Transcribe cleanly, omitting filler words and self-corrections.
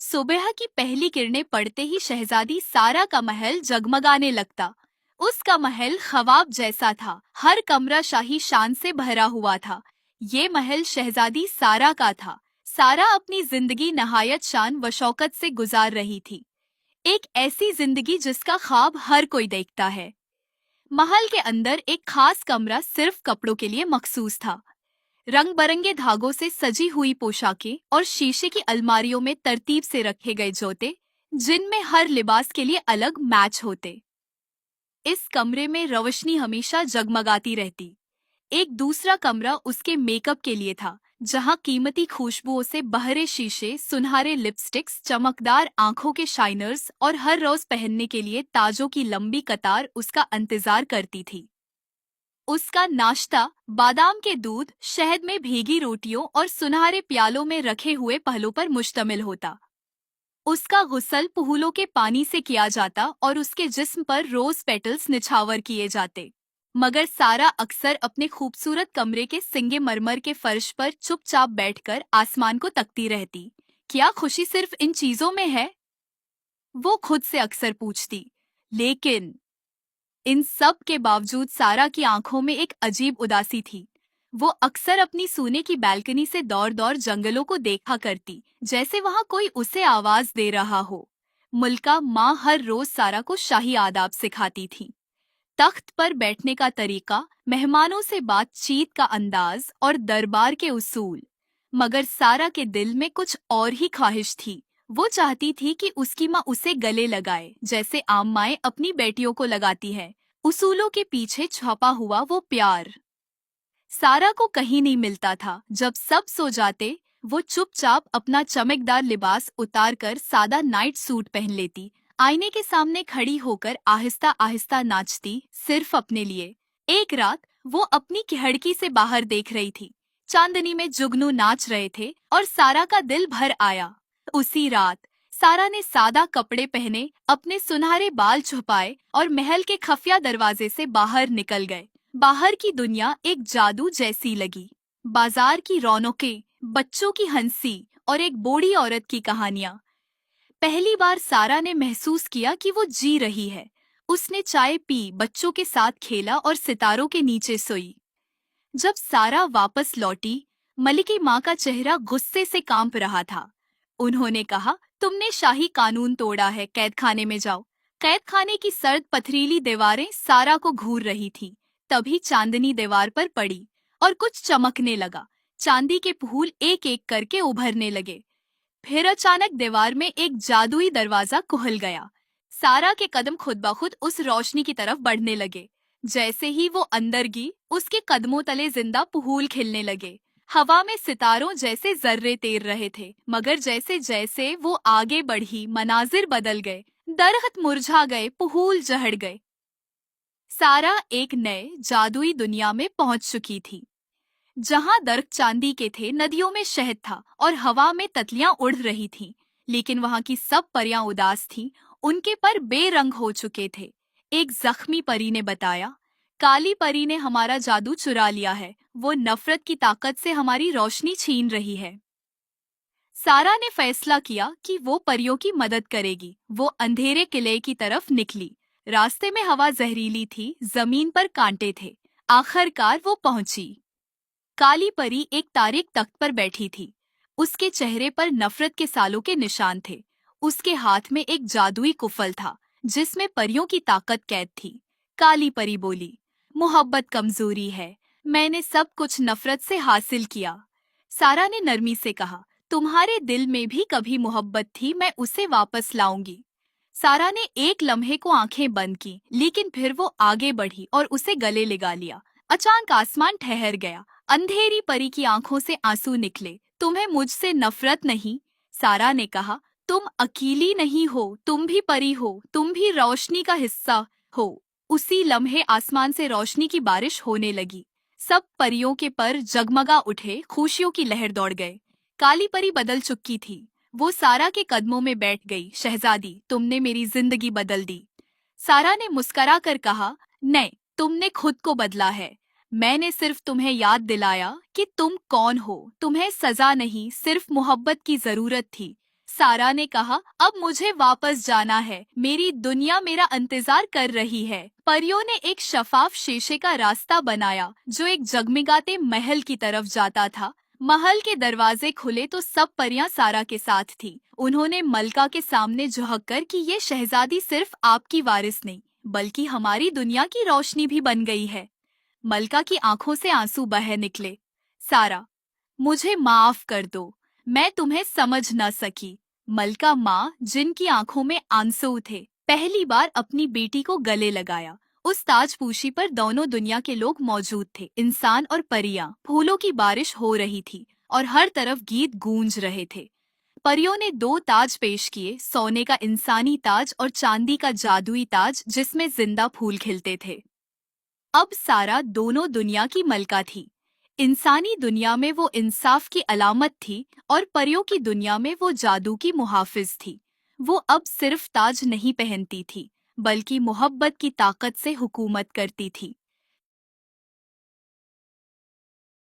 सुबह की पहली किरणें पड़ते ही शहजादी सारा का महल जगमगाने लगता। उसका महल ख्वाब जैसा था, हर कमरा शाही शान से भरा हुआ था। ये महल शहजादी सारा का था। सारा अपनी जिंदगी नहायत शान व शौकत से गुजार रही थी। एक ऐसी जिंदगी जिसका ख्वाब हर कोई देखता है। महल के अंदर एक खास कमरा सिर्फ कपड़ों के लिए मखसूस था। रंग बरंगे धागों से सजी हुई पोशाकें और शीशे की अलमारियों में तरतीब से रखे गए जूते, जिनमें हर लिबास के लिए अलग मैच होते। इस कमरे में रोशनी हमेशा जगमगाती रहती। एक दूसरा कमरा उसके मेकअप के लिए था, जहां कीमती खुशबुओं से बहरे शीशे, सुनहरे लिपस्टिक्स, चमकदार आंखों के शाइनर्स और हर रोज पहनने के लिए ताजों की लंबी कतार उसका इंतजार करती थी। उसका नाश्ता बादाम के दूध, शहद में भीगी रोटियों और सुनहरे प्यालों में रखे हुए पहलों पर मुश्तमिल होता। उसका गुस्ल फूलों के पानी से किया जाता और उसके जिस्म पर रोज पेटल्स निछावर किए जाते। मगर सारा अक्सर अपने खूबसूरत कमरे के सिंगे मरमर के फर्श पर चुपचाप बैठकर आसमान को तकती रहती। क्या खुशी सिर्फ इन चीजों में है? वो खुद से अक्सर पूछती। लेकिन इन सब के बावजूद सारा की आंखों में एक अजीब उदासी थी। वो अक्सर अपनी सोने की बालकनी से दौड़ दौड़ जंगलों को देखा करती, जैसे वहां कोई उसे आवाज दे रहा हो। मुल्का माँ हर रोज सारा को शाही आदाब सिखाती थी। तख्त पर बैठने का तरीका, मेहमानों से बातचीत का अंदाज और दरबार के उसूल। मगर सारा के दिल में कुछ और ही ख्वाहिश थी। वो चाहती थी कि उसकी माँ उसे गले लगाए, जैसे आम माएं अपनी बेटियों को लगाती है। उसूलों के पीछे छुपा हुआ वो प्यार सारा को कहीं नहीं मिलता था। जब सब सो जाते, वो चुपचाप अपना चमकदार लिबास उतारकर सादा नाइट सूट पहन लेती। आईने के सामने खड़ी होकर आहिस्ता आहिस्ता नाचती, सिर्फ अपने लिए। एक रात वो अपनी खिड़की से बाहर देख रही थी। चांदनी में जुगनू नाच रहे थे और सारा का दिल भर आया। उसी रात सारा ने सादा कपड़े पहने, अपने सुनहरे बाल छुपाए और महल के खुफिया दरवाजे से बाहर निकल गए। बाहर की दुनिया एक जादू जैसी लगी। बाजार की रौनकें, बच्चों की हंसी और एक बूढ़ी औरत की कहानियां। पहली बार सारा ने महसूस किया कि वो जी रही है। उसने चाय पी, बच्चों के साथ खेला और सितारों के नीचे सोई। जब सारा वापस लौटी, मलिकी माँ का चेहरा गुस्से से कांप रहा था। उन्होंने कहा, तुमने शाही कानून तोड़ा है, कैद खाने में जाओ। कैद खाने की सर्द पथरीली दीवारें सारा को घूर रही थी। तभी चांदनी दीवार पर पड़ी और कुछ चमकने लगा। चांदी के फूल एक एक करके उभरने लगे। फिर अचानक दीवार में एक जादुई दरवाजा खुल गया। सारा के कदम खुद ब खुद उस रोशनी की तरफ बढ़ने लगे। जैसे ही वो अंदर गई, उसके कदमों तले जिंदा फूल खिलने लगे। हवा में सितारों जैसे जर्रे तैर रहे थे। मगर जैसे जैसे वो आगे बढ़ी, मनाजिर बदल गए। दरख्त मुरझा गए, फूल झड़ गए। सारा एक नए जादुई दुनिया में पहुंच चुकी थी, जहां दरख्त चांदी के थे, नदियों में शहद था और हवा में तितलियां उड़ रही थीं। लेकिन वहां की सब परियां उदास थीं, उनके पर बेरंग हो चुके थे। एक जख्मी परी ने बताया, काली परी ने हमारा जादू चुरा लिया है। वो नफरत की ताकत से हमारी रोशनी छीन रही है। सारा ने फैसला किया कि वो परियों की मदद करेगी। वो अंधेरे किले की तरफ निकली। रास्ते में हवा जहरीली थी, जमीन पर कांटे थे। आखिरकार वो पहुंची। काली परी एक तारीक तख्त पर बैठी थी। उसके चेहरे पर नफरत के सालों के निशान थे। उसके हाथ में एक जादुई कुफल था, जिसमें परियों की ताकत कैद थी। काली परी बोली, मोहब्बत कमजोरी है। मैंने सब कुछ नफरत से हासिल किया। सारा ने नरमी से कहा, तुम्हारे दिल में भी कभी मोहब्बत थी, मैं उसे वापस लाऊंगी। सारा ने एक लम्हे को आंखें बंद की, लेकिन फिर वो आगे बढ़ी और उसे गले लगा लिया। अचानक आसमान ठहर गया। अंधेरी परी की आंखों से आंसू निकले। तुम्हें मुझसे नफरत नहीं, सारा ने कहा। तुम अकेली नहीं हो, तुम भी परी हो, तुम भी रोशनी का हिस्सा हो। उसी लम्हे आसमान से रोशनी की बारिश होने लगी। सब परियों के पर जगमगा उठे, खुशियों की लहर दौड़ गए। काली परी बदल चुकी थी। वो सारा के कदमों में बैठ गई। शहजादी, तुमने मेरी जिंदगी बदल दी। सारा ने मुस्करा कर कहा, नहीं, तुमने खुद को बदला है। मैंने सिर्फ तुम्हें याद दिलाया कि तुम कौन हो। तुम्हें सजा नहीं, सिर्फ मोहब्बत की जरूरत थी। सारा ने कहा, अब मुझे वापस जाना है, मेरी दुनिया मेरा इंतजार कर रही है। परियों ने एक शफाफ शीशे का रास्ता बनाया जो एक जगमगाते महल की तरफ जाता था। महल के दरवाजे खुले तो सब परियां सारा के साथ थी। उन्होंने मलका के सामने झुक कर कि ये शहजादी सिर्फ आपकी वारिस नहीं बल्कि हमारी दुनिया की रोशनी भी बन गई है। मलका की आंखों से आंसू बह निकले। सारा, मुझे माफ कर दो, मैं तुम्हें समझ न सकी। मलका माँ, जिनकी आंखों में आंसू थे, पहली बार अपनी बेटी को गले लगाया। उस ताजपूशी पर दोनों दुनिया के लोग मौजूद थे, इंसान और परियां। फूलों की बारिश हो रही थी और हर तरफ गीत गूंज रहे थे। परियों ने 2 ताज पेश किए, सोने का इंसानी ताज और चांदी का जादुई ताज जिसमें जिंदा फूल खिलते थे। अब सारा दोनों दुनिया की मलका थी। इंसानी दुनिया में वो इंसाफ की अलामत थी और परियों की दुनिया में वो जादू की मुहाफिज थी। वो अब सिर्फ ताज नहीं पहनती थी बल्कि मोहब्बत की ताकत से हुकूमत करती थी।